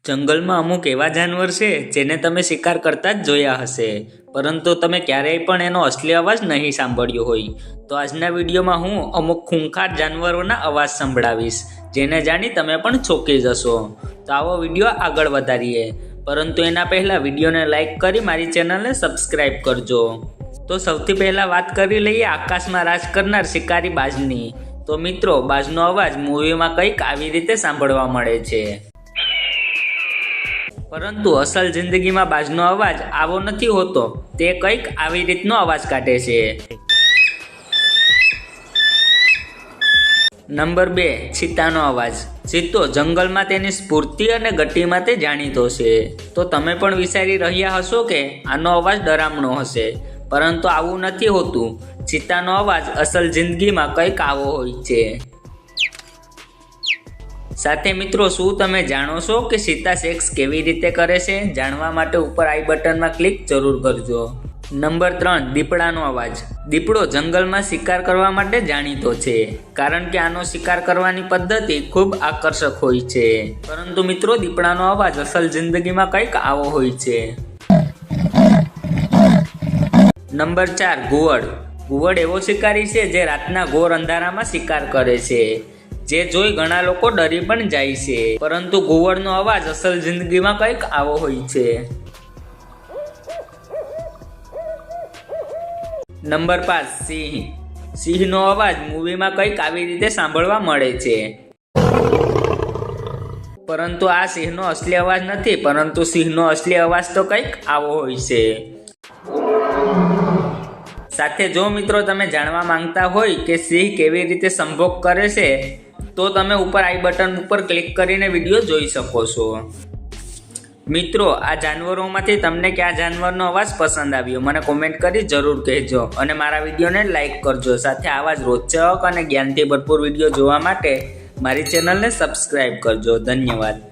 જંગલમાં અમુક એવા જાનવર છે જેને તમે શિકાર કરતા જ જોયા હશે, પરંતુ તમે ક્યારેય પણ એનો અસલી અવાજ નહીં સાંભળ્યો હોય. તો આજના વિડીયોમાં હું અમુક ખૂંખાર જાનવરોના અવાજ સંભળાવીશ, જેને જાણી તમે પણ ચોંકી જશો. તો આવો વિડીયો આગળ વધારીએ, પરંતુ એના પહેલાં વિડીયોને લાઇક કરી મારી ચેનલને સબસ્ક્રાઈબ કરજો. તો સૌથી પહેલાં વાત કરી લઈએ આકાશમાં રાજ કરનાર શિકારી બાજની. તો મિત્રો, બાજનો અવાજ મૂવીમાં કંઈક આવી રીતે સાંભળવા મળે છે, પરંતુ અસલ જિંદગીમાં બાજનો અવાજ આવો નથી હોતો. તે કંઈક આવી રીતનો અવાજ કાઢે છે. નંબર 2, ચિત્તાનો અવાજ. ચિત્તો જંગલમાં તેની સ્ફૂર્તિ અને ગતિમાં તે જાણીતો છે. તો તમે પણ વિચારી રહ્યા હશો કે આનો અવાજ ડરામણો હશે, પરંતુ આવું નથી હોતું. ચિત્તાનો અવાજ અસલ જિંદગીમાં કંઈક આવો હોય છે. સાથે મિત્રો, શું તમે જાણો છો કે ચિત્તા સેક્સ કેવી રીતે કરે છે? જાણવા માટે ઉપર આઈ બટનમાં ક્લિક જરૂર કરજો. નંબર 3, દીપડાનો અવાજ. દીપડો જંગલમાં શિકાર કરવા માટે જાણીતો છે, કારણ કે આનો શિકાર કરવાની પદ્ધતિ ખૂબ આકર્ષક હોય છે. પરંતુ મિત્રો, દીપડાનો અવાજ અસલ જિંદગીમાં કંઈક આવો હોય છે. નંબર 4, ઘુવડ. ઘુવડ એવો શિકારી છે જે રાતના ઘોર અંધારામાં શિકાર કરે છે, જે જોઈ ઘણા લોકો ડરી પણ જાય છે. પરંતુ ઘુવડનો અવાજ અસલ જિંદગીમાં કંઈક આવો હોય છે. નંબર 5, સિંહ. સિંહનો અવાજ મૂવીમાં કંઈક આવી રીતે સાંભળવા મળે છે, પરંતુ આ સિંહનો અસલી અવાજ નથી. પરંતુ સિંહનો અસલી અવાજ તો કંઈક આવો હોય છે. સાથે જો મિત્રો તમે જાણવા માંગતા હોય કે સિંહ કેવી રીતે સંભોગ કરે છે, તો તમે ઉપર આઈ બટન ઉપર ક્લિક કરીને વિડીયો જોઈ શકો છો. મિત્રો, આ જાનવરોમાંથી તમને કયા જાનવરનો અવાજ પસંદ આવ્યો મને કોમેન્ટ કરી જરૂર કહેજો, અને મારા વિડીયોને લાઇક કરજો. સાથે આવા જ રોચક અને જ્ઞાનથી ભરપૂર વિડીયો જોવા માટે મારી ચેનલને સબસ્ક્રાઈબ કરજો. ધન્યવાદ.